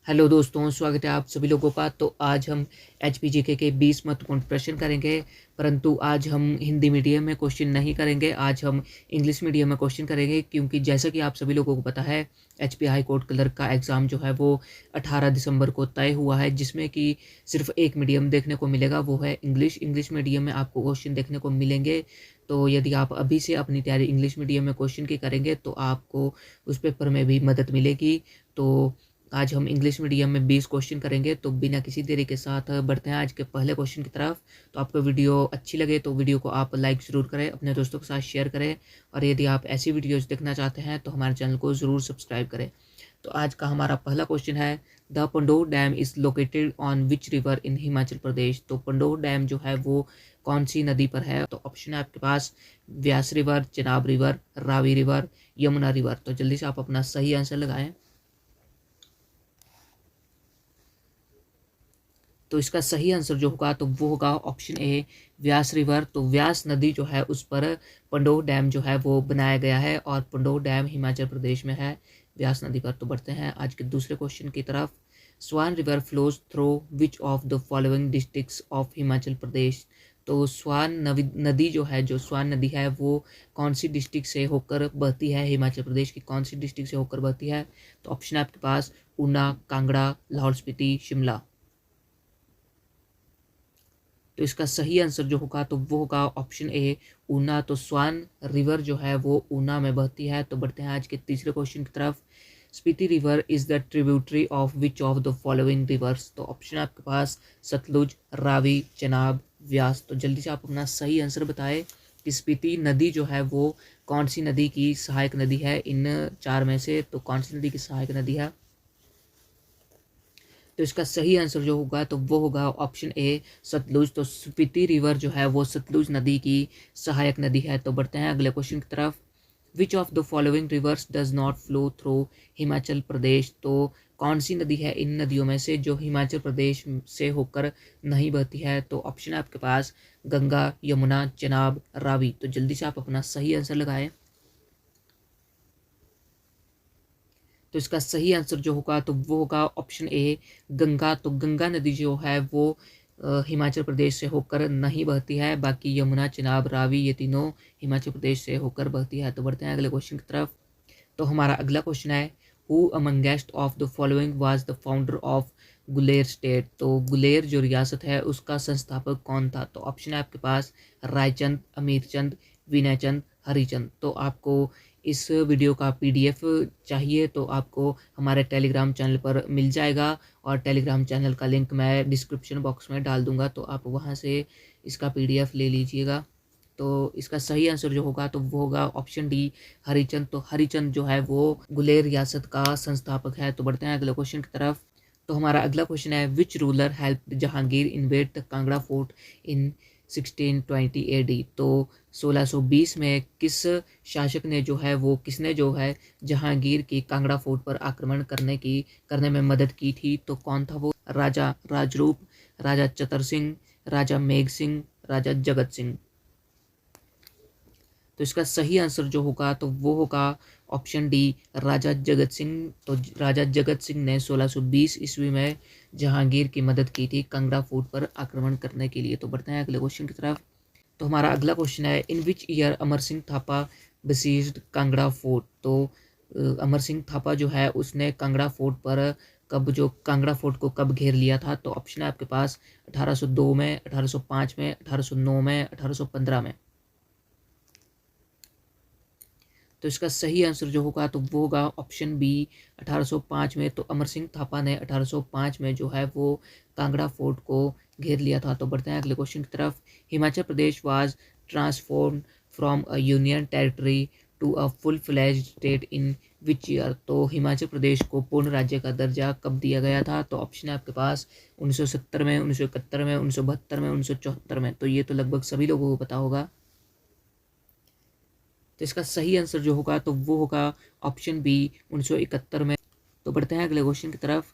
Hello दोस्तों, स्वागत है आप सभी लोगों का। तो आज हम एचपीजीके के 20 महत्वपूर्ण प्रश्न करेंगे, परंतु आज हम हिंदी मीडियम में क्वेश्चन नहीं करेंगे। आज हम इंग्लिश मीडियम में क्वेश्चन करेंगे, क्योंकि जैसा कि आप सभी लोगों को पता है, एचपी हाई कोर्ट क्लर्क का एग्ज़ाम जो है वो 18 दिसंबर को तय हुआ है, जिसमें कि सिर्फ एक मीडियम देखने को मिलेगा, वो है इंग्लिश। इंग्लिश मीडियम में आपको क्वेश्चन देखने को मिलेंगे। तो यदि आप अभी से अपनी तैयारी इंग्लिश मीडियम में क्वेश्चन की करेंगे तो आपको उस पेपर में भी मदद मिलेगी। तो आज हम इंग्लिश मीडियम में 20 क्वेश्चन करेंगे। तो बिना किसी देरी के साथ बढ़ते हैं आज के पहले क्वेश्चन की तरफ। तो आपको वीडियो अच्छी लगे तो वीडियो को आप लाइक ज़रूर करें, अपने दोस्तों के साथ शेयर करें, और यदि आप ऐसी वीडियोज़ देखना चाहते हैं तो हमारे चैनल को ज़रूर सब्सक्राइब करें। तो आज का हमारा पहला क्वेश्चन है, the Pandoh dam is located on which river in Himachal Pradesh. तो पंडोह डैम जो है वो कौन सी नदी पर है? तो ऑप्शन है आपके पास Vyas river, Chenab river, Ravi river, Yamuna river. तो जल्दी से आप अपना सही आंसर लगाएं। तो इसका सही आंसर जो होगा तो वो होगा ऑप्शन ए, व्यास रिवर। तो व्यास नदी जो है उस पर पंडोह डैम जो है वो बनाया गया है, और पंडोह डैम हिमाचल प्रदेश में है, व्यास नदी पर। तो बढ़ते हैं आज के दूसरे क्वेश्चन की तरफ। Swan river flows through which of the following districts of Himachal Pradesh. तो नदी जो है, जो स्वान नदी है, वो कौन सी डिस्ट्रिक्ट से होकर बहती है? हिमाचल प्रदेश की कौन सी डिस्ट्रिक्ट से होकर बहती है? तो ऑप्शन है आपके पास ऊना, कांगड़ा, लाहौल स्पीति, शिमला। तो इसका सही आंसर जो होगा तो वो होगा ऑप्शन ए, ऊना। तो स्वान रिवर जो है वो ऊना में बहती है। तो बढ़ते हैं आज के तीसरे क्वेश्चन की तरफ। Spiti river is the tributary of which of the following reverse. तो ऑप्शन है आपके पास सतलुज, रावी, चेनाब, व्यास। तो जल्दी से आप अपना सही आंसर बताएं कि स्पीति नदी जो है वो कौन सी नदी की सहायक नदी है इन चार में से। तो कौन सी नदी की सहायक नदी है? तो इसका सही आंसर जो होगा तो वो होगा ऑप्शन ए, सतलुज। तो स्पीति रिवर जो है वो सतलुज नदी की सहायक नदी है। तो बढ़ते हैं अगले क्वेश्चन की तरफ। Which of the following rivers does not flow through Himachal Pradesh. तो कौन सी नदी है इन नदियों में से जो हिमाचल प्रदेश से होकर नहीं बहती है? तो ऑप्शन है आपके पास गंगा, यमुना, चेनाब, रावी। तो जल्दी से आप अपना सही आंसर लगाएं। तो इसका सही आंसर जो होगा तो वो होगा ऑप्शन ए, गंगा। तो गंगा नदी जो है वो हिमाचल प्रदेश से होकर नहीं बहती है। बाकी यमुना, चिनाब, रावी ये तीनों हिमाचल प्रदेश से होकर बहती है। तो बढ़ते हैं अगले क्वेश्चन की तरफ। तो हमारा अगला क्वेश्चन है, who amongst of the following was the founder of Guler state. तो गुलेर जो रियासत है उसका संस्थापक कौन था? तो ऑप्शन है आपके पास रायचंद, अमीरचंद, विनयचंद, हरिचंद। तो आपको इस वीडियो का पीडीएफ चाहिए तो आपको हमारे टेलीग्राम चैनल पर मिल जाएगा, और टेलीग्राम चैनल का लिंक मैं डिस्क्रिप्शन बॉक्स में डाल दूंगा, तो आप वहां से इसका पीडीएफ ले लीजिएगा। तो इसका सही आंसर जो होगा तो वो होगा ऑप्शन डी, हरिचंद। तो हरिचंद जो है वो गुलेर रियासत का संस्थापक है। तो बढ़ते हैं अगले क्वेश्चन की तरफ। तो हमारा अगला क्वेश्चन है, which ruler help Jahangir invade the Kangra fort in 1620 AD। तो 1620 में किस शासक ने जो है वो किसने जो है जहांगीर की कांगड़ा फोर्ट पर आक्रमण करने में मदद की थी? तो कौन था वो? राजा राजरूप, राजा चतर सिंह, राजा मेघ सिंह, राजा जगत सिंह। तो इसका सही आंसर जो होगा तो वो होगा ऑप्शन डी, राजा जगत सिंह। तो राजा जगत सिंह ने 1620 ईस्वी में जहांगीर की मदद की थी कांगड़ा फोर्ट पर आक्रमण करने के लिए। तो बढ़ते हैं अगले क्वेश्चन की तरफ। तो हमारा अगला क्वेश्चन है, in which year Amar Singh Thapa besieged Kangra fort. तो अमर सिंह थापा जो है उसने कांगड़ा फोर्ट पर कांगड़ा फोर्ट को कब घेर लिया था? तो ऑप्शन है आपके पास 1802 में, 1805 में, 1809 में, 1815 में। तो इसका सही आंसर जो होगा तो वो होगा ऑप्शन बी, 1805 में। तो अमर सिंह थापा ने 1805 में जो है वो कांगड़ा फोर्ट को घेर लिया था। तो बढ़ते हैं अगले क्वेश्चन की तरफ। Himachal Pradesh was transform from a union territory to a full fledged state in which year. तो हिमाचल प्रदेश को पूर्ण राज्य का दर्जा कब दिया गया था? तो ऑप्शन है आपके पास 1970 में, 1971 में, 1972 में, 1974 में। तो ये तो लगभग सभी लोगों को पता होगा। तो इसका सही आंसर जो होगा तो वो होगा ऑप्शन बी, 1971 में। तो बढ़ते हैं अगले क्वेश्चन की तरफ।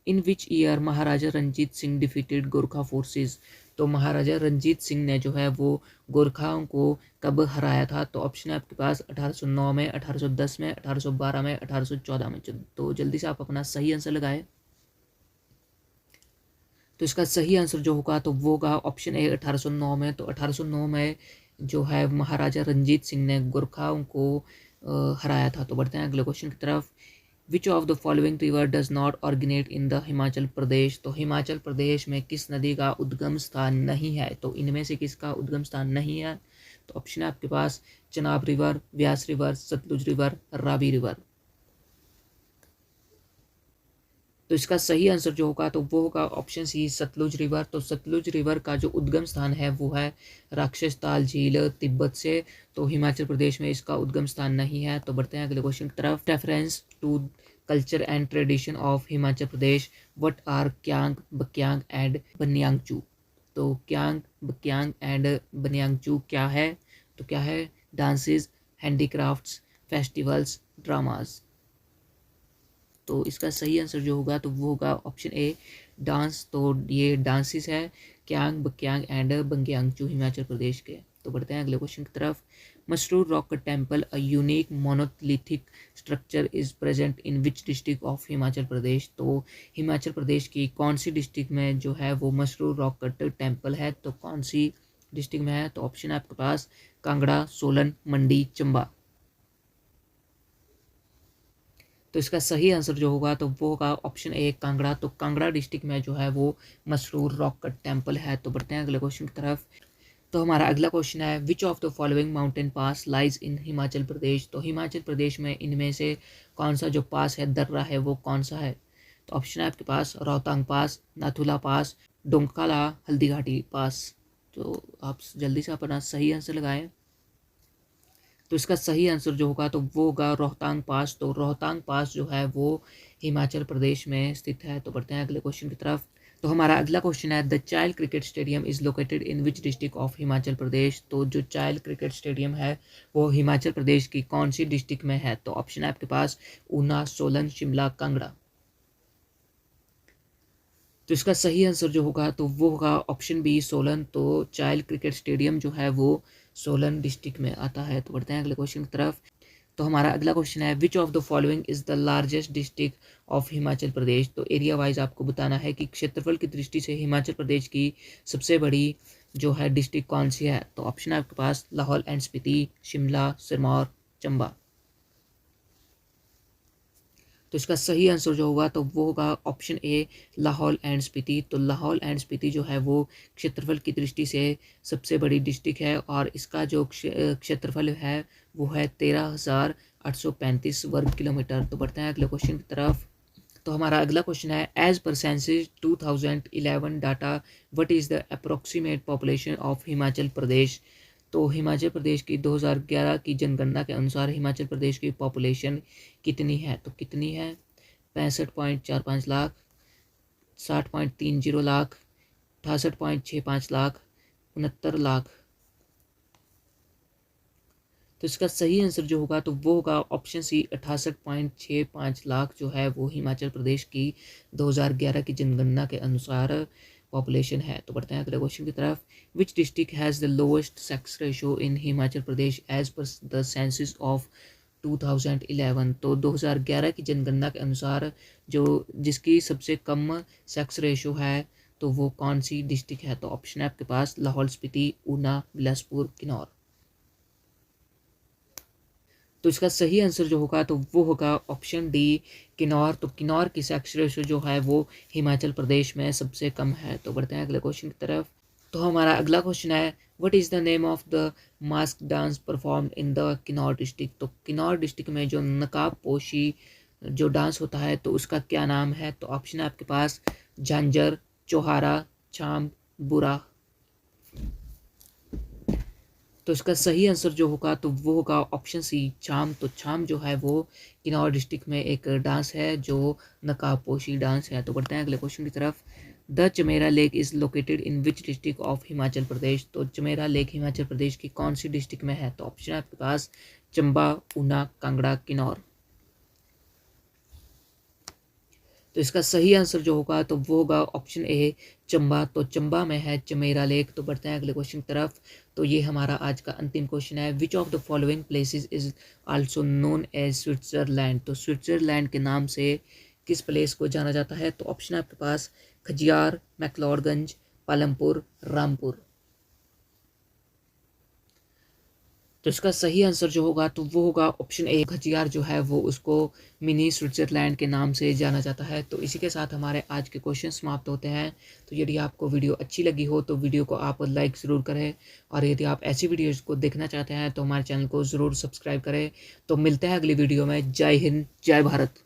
In which year Maharaja Ranjit Singh defeated Gorkha forces. तो महाराजा रंजीत सिंह ने जो है वो गोरखाओं को कब हराया था? तो ऑप्शन है आपके पास 1809 में, 1810 में, 1812 में, 1814 में। तो जल्दी से आप अपना सही आंसर लगाएं। तो इसका सही आंसर जो होगा तो वो होगा ऑप्शन ए 1809 में। तो 1809 में जो है महाराजा रंजीत सिंह ने गोरखाओं को हराया था। तो बढ़ते हैं अगले क्वेश्चन की तरफ। Which of the following river does not originate in the Himachal Pradesh. तो हिमाचल प्रदेश में किस नदी का उद्गम स्थान नहीं है। तो इनमें से किसका उद्गम स्थान नहीं है। तो ऑप्शन है आपके पास Chenab river, Vyas river, Sutlej river, Ravi river. तो इसका सही आंसर जो होगा तो वो होगा ऑप्शन सी सतलुज रिवर। तो सतलुज रिवर का जो उद्गम स्थान है वो है राक्षस ताल झील तिब्बत से। तो हिमाचल प्रदेश में इसका उद्गम स्थान नहीं है। तो बढ़ते हैं अगले क्वेश्चन की तरफ। Reference to culture and tradition of Himachal Pradesh, what are Kyang, Bakyang and Bunyangchu. तो क्यांग, बक्यांग एंड बनियांगचू क्या है। तो क्या है डांसेस, हैंडीक्राफ्ट्स, फेस्टिवल्स, ड्रामाज। तो इसका सही आंसर जो होगा तो वो होगा ऑप्शन ए डांस। तो ये डांसेस है क्यांग, बक्यांग एंड बंग्यांगचू हिमाचल प्रदेश के। तो बढ़ते हैं अगले क्वेश्चन की तरफ। Masroor rock temple a unique monolithic structure is present in which district of Himachal Pradesh. तो हिमाचल प्रदेश की कौन सी डिस्ट्रिक्ट में जो है वो मसरूर रॉक कट टेम्पल है। तो कौन सी डिस्ट्रिक्ट में है। तो ऑप्शन है आपके पास कांगड़ा, सोलन, मंडी, चंबा। तो इसका सही आंसर जो होगा तो वो होगा ऑप्शन ए कांगड़ा। तो कांगड़ा डिस्ट्रिक्ट में जो है वो मसरूर रॉक कट टेम्पल है। तो बढ़ते हैं अगले क्वेश्चन की तरफ। तो हमारा अगला क्वेश्चन है which of the following mountain pass lies in Himachal Pradesh. तो हिमाचल प्रदेश में इनमें से कौन सा जो पास है दर्रा है वो कौन सा है। तो ऑप्शन है आपके पास रोहतांग पास, नाथुला पास, डोंकाला, हल्दी घाटी पास। तो आप जल्दी से अपना सही आंसर लगाएं। तो इसका सही आंसर जो होगा तो वो होगा रोहतांग पास। तो रोहतांग पास जो है वो हिमाचल प्रदेश में स्थित है। तो बढ़ते हैं अगले क्वेश्चन की तरफ। तो हमारा अगला क्वेश्चन है the Chail cricket stadium is located in which district of Himachal Pradesh. तो जो चाइल्ड क्रिकेट स्टेडियम है वो हिमाचल प्रदेश की कौन सी डिस्ट्रिक्ट में है। तो ऑप्शन है आपके पास ऊना, सोलन, शिमला, कांगड़ा। तो इसका सही आंसर जो होगा तो वो होगा ऑप्शन बी सोलन। तो चाइल्ड क्रिकेट स्टेडियम जो है वो सोलन डिस्ट्रिक्ट में आता है। तो बढ़ते हैं अगले क्वेश्चन की तरफ। तो हमारा अगला क्वेश्चन है which of the following is the largest district of Himachal Pradesh. तो एरिया वाइज आपको बताना है कि क्षेत्रफल की दृष्टि से हिमाचल प्रदेश की सबसे बड़ी जो है डिस्ट्रिक्ट कौन सी है। तो ऑप्शन है आपके पास लाहौल एंड स्पीति, शिमला, सिरमौर, चंबा। तो इसका सही आंसर जो होगा तो वो होगा option A Lahaul and Spiti. तो लाहौल एंड स्पीति जो है वो क्षेत्रफल की दृष्टि से सबसे बड़ी डिस्ट्रिक्ट है और इसका जो क्षेत्रफल है वो है 13,835 वर्ग किलोमीटर। तो बढ़ते हैं अगले क्वेश्चन की तरफ। तो हमारा अगला क्वेश्चन है as per census 2011 data what is the approximate population of Himachal Pradesh. तो हिमाचल प्रदेश की 2011 की जनगणना के अनुसार हिमाचल प्रदेश की पॉपुलेशन कितनी है। तो कितनी है 65.45 लाख, 60.30 लाख, 68.65 लाख, 69 लाख। तो इसका सही आंसर जो होगा तो वो होगा ऑप्शन सी 68.65 लाख जो है वो हिमाचल प्रदेश की 2011 की जनगणना के अनुसार पॉपुलेशन है। तो बढ़ते हैं अगले क्वेश्चन की तरफ। Which district has the lowest sex ratio in Himachal Pradesh as per the census of 2011। तो 2011 की जनगणना के अनुसार जो जिसकी सबसे कम सेक्स रेशो है तो वो कौन सी डिस्ट्रिक्ट है। तो ऑप्शन है आपके पास लाहौल स्पीति, ऊना, बिलासपुर, किन्नौर। तो इसका सही आंसर जो होगा तो वो होगा ऑप्शन डी किन्नौर। तो किन्नौर की सेक्स रेशो जो है वो हिमाचल प्रदेश में सबसे कम है। तो बढ़ते हैं अगले क्वेश्चन की तरफ। तो हमारा अगला क्वेश्चन है what is the name of the mask dance perform in the Kinnaur district. तो किन्नौर डिस्ट्रिक्ट में जो नकाब पोशी जो डांस होता है तो उसका क्या नाम है। तो ऑप्शन है आपके पास झांझर, चौहारा, छाम, बुरा। तो इसका सही आंसर जो होगा तो वो होगा ऑप्शन सी छाम। तो छाम जो है वो किन्नौर डिस्ट्रिक्ट में एक डांस है जो नकाबपोशी डांस है। तो बढ़ते हैं अगले क्वेश्चन की तरफ। The Chamera lake is located in which district of Himachal Pradesh. तो चमेरा लेक हिमाचल प्रदेश की कौन सी डिस्ट्रिक्ट में है। तो ऑप्शन है आपके पास चंबा, ऊना, कांगड़ा, किन्नौर। तो इसका सही आंसर जो होगा तो वो होगा ऑप्शन ए चंबा। तो चंबा में है चमेरा लेक। तो बढ़ते हैं अगले क्वेश्चन की तरफ। तो ये हमारा आज का अंतिम क्वेश्चन है which of the following places is also known as Switzerland. तो स्विट्जरलैंड के नाम से किस प्लेस को जाना जाता है? तो ऑप्शन है आपके पास खजियार, मैक्लोडगंज, पालमपुर, रामपुर। तो इसका सही आंसर जो होगा तो वो होगा ऑप्शन ए। खजियार जो है वो उसको मिनी स्विट्जरलैंड के नाम से जाना जाता है। तो इसी के साथ हमारे आज के क्वेश्चन समाप्त होते हैं। तो यदि आपको वीडियो अच्छी लगी हो तो वीडियो को आप लाइक ज़रूर करें, और यदि आप ऐसी वीडियोज़ को देखना चाहते हैं तो हमारे चैनल को ज़रूर सब्सक्राइब करें। तो मिलते हैं अगली वीडियो में। जय हिंद, जय भारत।